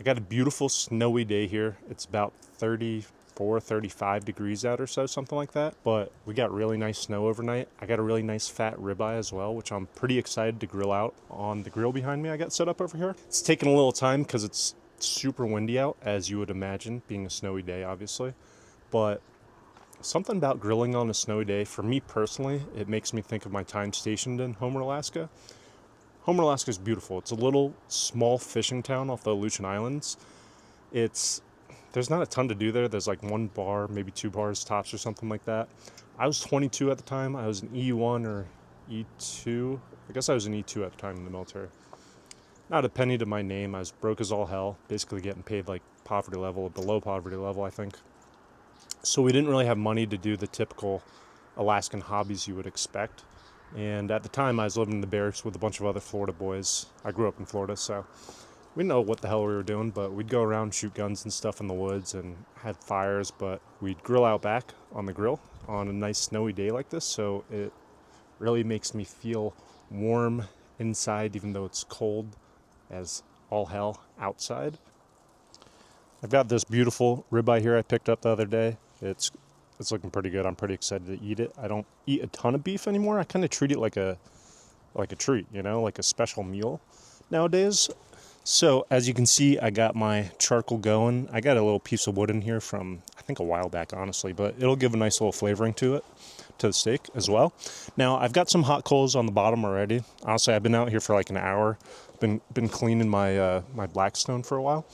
got a beautiful snowy day here. It's about 34, 35 degrees out or so, something like that. But we got really nice snow overnight. I got a really nice fat ribeye as well, which I'm pretty excited to grill out on the grill behind me I got set up over here. It's taking a little time because it's super windy out, as you would imagine, being a snowy day, obviously. But something about grilling on a snowy day, for me personally, it makes me think of my time stationed in Homer, Alaska. Homer, Alaska is beautiful. It's a little small fishing town off the Aleutian Islands. There's not a ton to do there. There's like one bar, maybe 2 bars tops or something like that. I was 22 at the time. I was an E1 or E2. I guess I was an E2 at the time in the military. Not a penny to my name. I was broke as all hell, basically getting paid like poverty level, below poverty level, I think. So we didn't really have money to do the typical Alaskan hobbies you would expect. And at the time, I was living in the barracks with a bunch of other Florida boys. I grew up in Florida, so we didn't know what the hell we were doing, but we'd go around, shoot guns and stuff in the woods and had fires, but we'd grill out back on the grill on a nice snowy day like this, so it really makes me feel warm inside, even though it's cold as all hell outside. I've got this beautiful ribeye here I picked up the other day. It's looking pretty good. I'm pretty excited to eat it. I don't eat a ton of beef anymore. I kind of treat it like a treat, like a special meal nowadays. So as you can see, I got my charcoal going. I got a little piece of wood in here from, I think, a while back, honestly, but it'll give a nice little flavoring to it, to the steak as well. Now, I've got some hot coals on the bottom already. Honestly, I've been out here for like an hour. Been cleaning my my Blackstone for a while.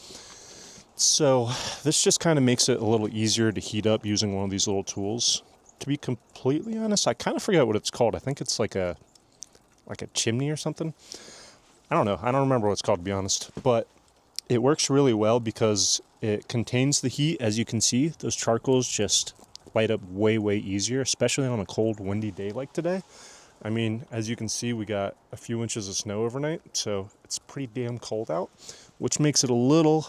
So this just kind of makes it a little easier to heat up using one of these little tools. To be completely honest, I kind of forget what it's called. I think it's like a chimney or something. I don't know. I don't remember what it's called, to be honest. But it works really well because it contains the heat. As you can see, those charcoals just light up way, way easier, especially on a cold, windy day like today. I mean, as you can see, we got a few inches of snow overnight, so it's pretty damn cold out, which makes it a little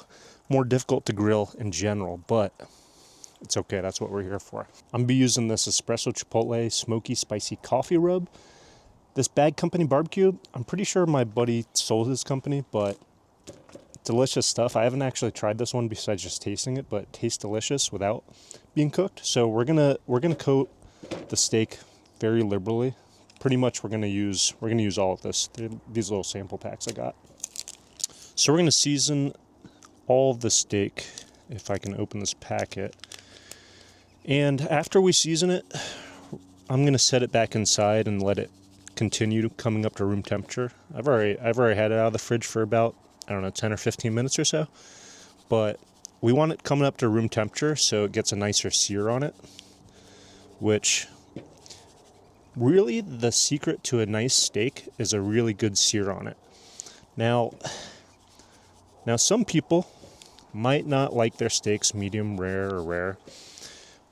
more difficult to grill in general, but it's okay. That's what we're here for. I'm gonna be using this espresso chipotle smoky spicy coffee rub. This Bag Company barbecue, I'm pretty sure my buddy sold his company, but delicious stuff. I haven't actually tried this one besides just tasting it, but it tastes delicious without being cooked. So we're gonna coat the steak very liberally. Pretty much we're gonna use all of this. These little sample packs I got. So we're gonna season all of the steak, if I can open this packet. And after we season it, I'm going to set it back inside and let it continue coming up to room temperature. I've already had it out of the fridge for about, 10 or 15 minutes or so. But we want it coming up to room temperature so it gets a nicer sear on it, which really the secret to a nice steak is a really good sear on it. Now some people might not like their steaks medium rare or rare.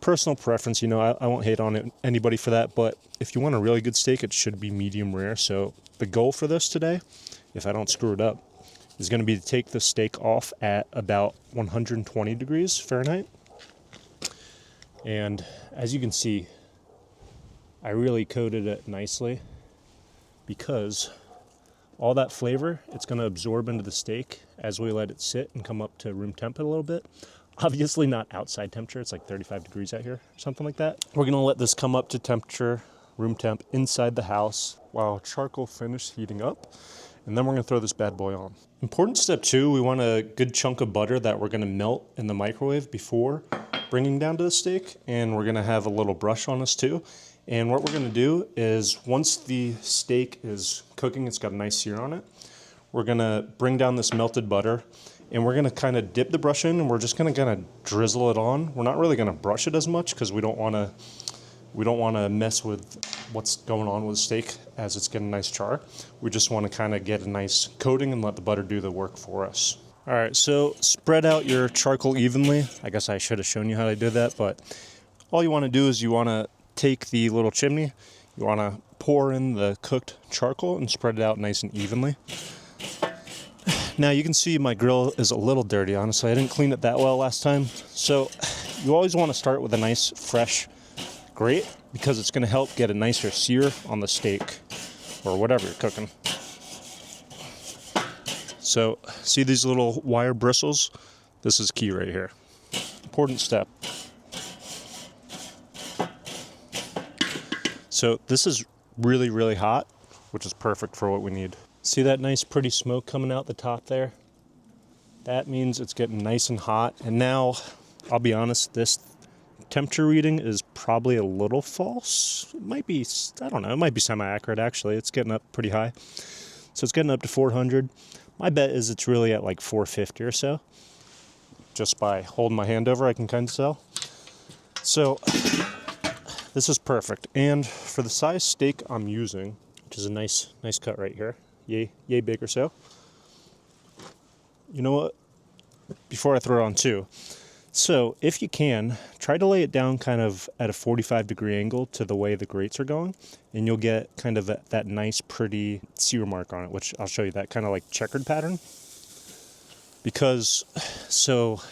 Personal preference, I won't hate on anybody for that, but if you want a really good steak, it should be medium rare. So the goal for this today, if I don't screw it up, is going to be to take the steak off at about 120 degrees Fahrenheit. And as you can see, I really coated it nicely because all that flavor, it's going to absorb into the steak as we let it sit and come up to room temp a little bit. Obviously not outside temperature. It's like 35 degrees out here or something like that. We're going to let this come up to temperature, room temp, inside the house while charcoal finishes heating up. And then we're going to throw this bad boy on. Important step 2, we want a good chunk of butter that we're going to melt in the microwave before bringing down to the steak. And we're going to have a little brush on us too. And what we're going to do is once the steak is cooking, it's got a nice sear on it, we're going to bring down this melted butter and we're going to kind of dip the brush in and we're just going to kind of drizzle it on. We're not really going to brush it as much because we don't want to mess with what's going on with the steak as it's getting a nice char. We just want to kind of get a nice coating and let the butter do the work for us. All right, so spread out your charcoal evenly. I guess I should have shown you how I did that, but all you want to do is you want to take the little chimney, you want to pour in the cooked charcoal and spread it out nice and evenly. Now you can see my grill is a little dirty, honestly. I didn't clean it that well last time. So you always want to start with a nice fresh grate because it's going to help get a nicer sear on the steak or whatever you're cooking. So, see these little wire bristles? This is key right here. Important step. So this is really, really hot, which is perfect for what we need. See that nice pretty smoke coming out the top there? That means it's getting nice and hot. And now, I'll be honest, this temperature reading is probably a little false. It might be, I don't know, it might be semi-accurate actually. It's getting up pretty high. So it's getting up to 400. My bet is it's really at like 450 or so. Just by holding my hand over, I can kind of tell. So this is perfect. And for the size steak I'm using, which is a nice cut right here, yay big or so. You know what? Before I throw it on too. So if you can, try to lay it down kind of at a 45-degree angle to the way the grates are going, and you'll get kind of that nice pretty sear mark on it, which I'll show you, that kind of like checkered pattern. Because, so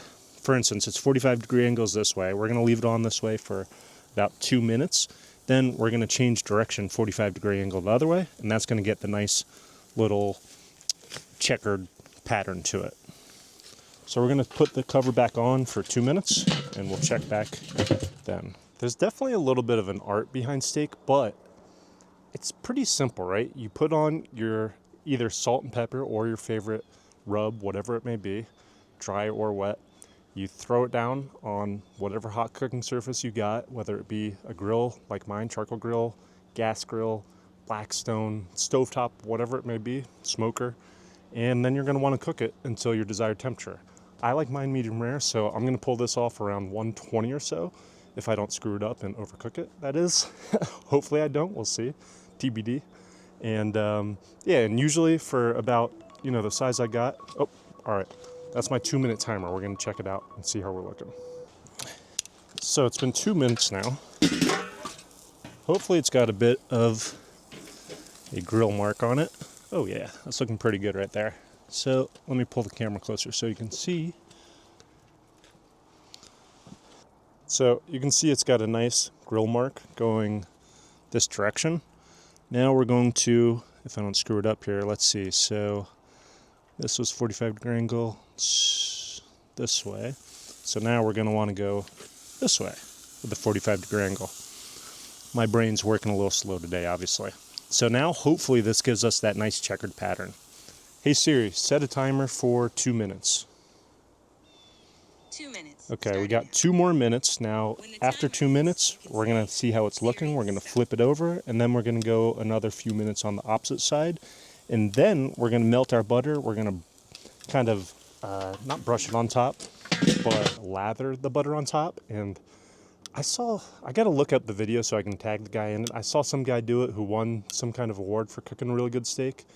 for instance, it's 45-degree angles this way. We're going to leave it on this way for about 2 minutes. Then we're going to change direction 45-degree angle the other way, and that's going to get the nice little checkered pattern to it. So we're going to put the cover back on for 2 minutes, and we'll check back then. There's definitely a little bit of an art behind steak, but it's pretty simple, right? You put on your either salt and pepper or your favorite rub, whatever it may be, dry or wet. You throw it down on whatever hot cooking surface you got, whether it be a grill like mine, charcoal grill, gas grill, Blackstone, stovetop, whatever it may be, smoker, and then you're going to want to cook it until your desired temperature. I like mine medium rare, so I'm going to pull this off around 120 or so, if I don't screw it up and overcook it, that is. Hopefully I don't, we'll see, TBD. And yeah, and usually for about, you know, the size I got, oh, all right, that's my 2-minute timer. We're going to check it out and see how we're looking. So it's been 2 minutes now. Hopefully it's got a bit of a grill mark on it. Oh yeah, that's looking pretty good right there. So let me pull the camera closer so you can see. So you can see it's got a nice grill mark going this direction. Now we're going to, if I don't screw it up here, let's see. So this was 45-degree angle this way. So now we're going to want to go this way with the 45-degree angle. My brain's working a little slow today, obviously. So now hopefully this gives us that nice checkered pattern. Hey Siri, set a timer for 2 minutes. 2 minutes. Okay, we got 2 more minutes. Now, after 2 minutes, we're going to see how it's looking. We're going to flip it over, and then we're going to go another few minutes on the opposite side. And then we're going to melt our butter. We're going to kind of, not brush it on top, but lather the butter on top. And I got to look up the video so I can tag the guy in it. I saw some guy do it who won some kind of award for cooking a really good steak.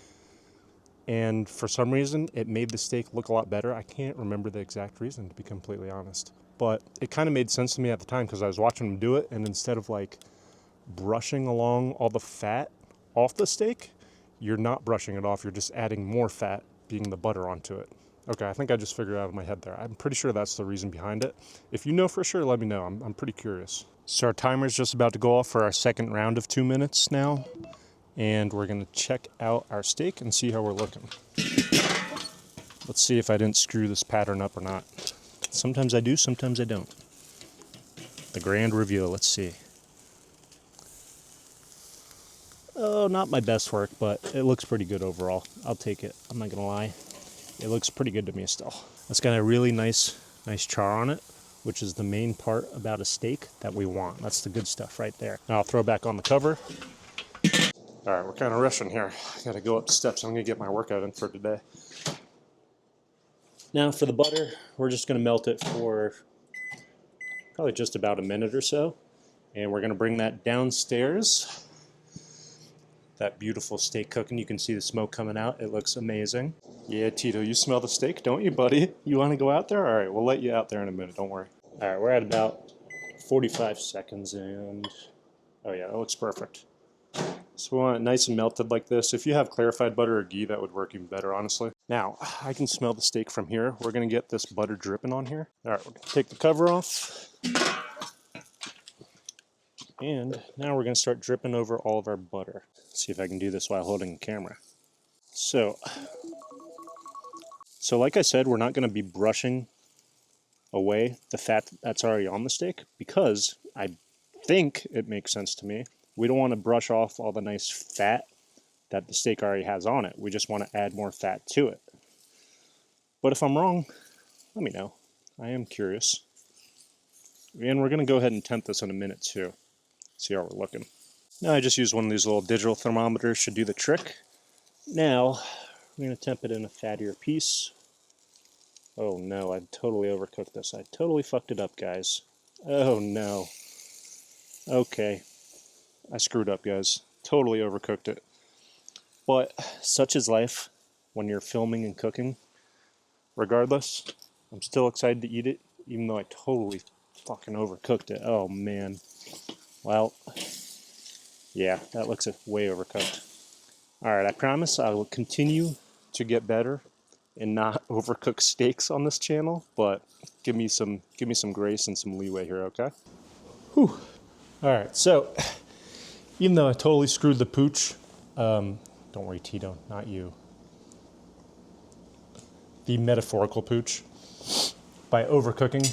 And for some reason, it made the steak look a lot better. I can't remember the exact reason, to be completely honest. But it kind of made sense to me at the time because I was watching him do it, and instead of like brushing along all the fat off the steak, you're not brushing it off, you're just adding more fat, being the butter, onto it. Okay, I think I just figured it out in my head there. I'm pretty sure that's the reason behind it. If you know for sure, let me know. I'm pretty curious. So our timer's just about to go off for our second round of 2 minutes now. And we're going to check out our steak and see how we're looking. Let's see if I didn't screw this pattern up or not. Sometimes I do, sometimes I don't. The grand reveal, let's see. Oh, not my best work, but it looks pretty good overall. I'll take it, I'm not going to lie. It looks pretty good to me still. It's got a really nice char on it, which is the main part about a steak that we want. That's the good stuff right there. Now I'll throw back on the cover. All right, we're kind of rushing here. I got to go up steps. I'm going to get my workout in for today. Now for the butter, we're just going to melt it for probably just about a minute or so. And we're going to bring that downstairs. That beautiful steak cooking. You can see the smoke coming out. It looks amazing. Yeah, Tito, you smell the steak, don't you, buddy? You want to go out there? All right, we'll let you out there in a minute. Don't worry. All right, we're at about 45 seconds, and oh yeah, that looks perfect. So we want it nice and melted like this. If you have clarified butter or ghee, that would work even better, honestly. Now, I can smell the steak from here. We're going to get this butter dripping on here. All right, we're going to take the cover off. And now we're going to start dripping over all of our butter. Let's see if I can do this while holding the camera. So, So like I said, we're not going to be brushing away the fat that's already on the steak because I think it makes sense to me. We don't want to brush off all the nice fat that the steak already has on it. We just want to add more fat to it. But if I'm wrong, let me know. I am curious. And we're going to go ahead and temp this in a minute too. See how we're looking. Now I just used one of these little digital thermometers, should do the trick. Now, I'm going to temp it in a fattier piece. Oh no, I totally overcooked this. I totally fucked it up, guys. Oh no. Okay. I screwed up, guys. Totally overcooked it. But such is life when you're filming and cooking. Regardless, I'm still excited to eat it, even though I totally fucking overcooked it. Oh man. Well, yeah, that looks way overcooked. Alright, I promise I will continue to get better and not overcook steaks on this channel, but give me some grace and some leeway here, okay? Whew. Alright, so even though I totally screwed the pooch, don't worry, Tito, not you. The metaphorical pooch, by overcooking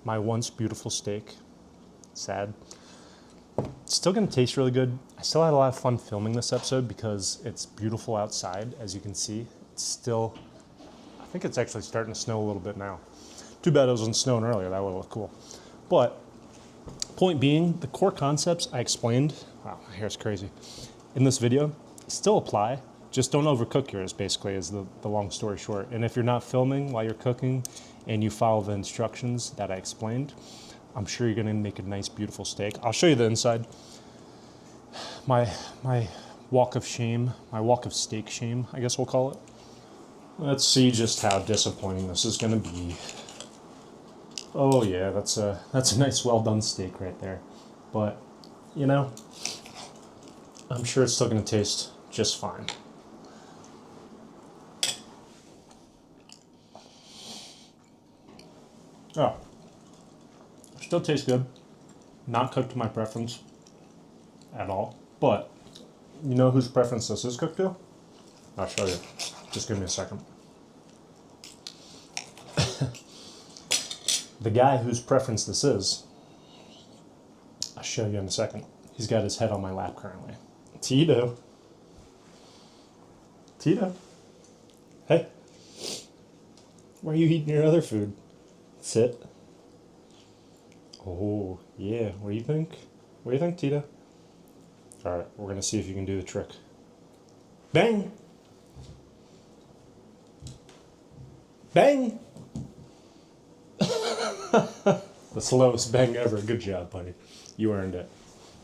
my once beautiful steak. Sad. It's still gonna taste really good. I still had a lot of fun filming this episode because it's beautiful outside, as you can see. It's still, I think it's actually starting to snow a little bit now. Too bad it wasn't snowing earlier, that would look cool. But, point being, the core concepts I explained, wow, my hair's crazy, in this video still apply. Just don't overcook yours, basically, is the long story short. And if you're not filming while you're cooking and you follow the instructions that I explained, I'm sure you're gonna make a nice, beautiful steak. I'll show you the inside. My walk of shame, my walk of steak shame, I guess we'll call it. Let's see just how disappointing this is gonna be. Oh yeah, that's a nice, well done steak right there. But you know, I'm sure it's still gonna taste just fine. Oh, still tastes good. Not cooked to my preference at all. But you know whose preference this is cooked to? I'll show you. Just give me a second. The guy whose preference this is, I'll show you in a second. He's got his head on my lap currently. Tito. Tito. Hey. Why are you eating your other food? Sit. Oh, yeah. What do you think? What do you think, Tito? Alright, we're going to see if you can do the trick. Bang! Bang! The slowest bang ever. Good job, buddy. You earned it.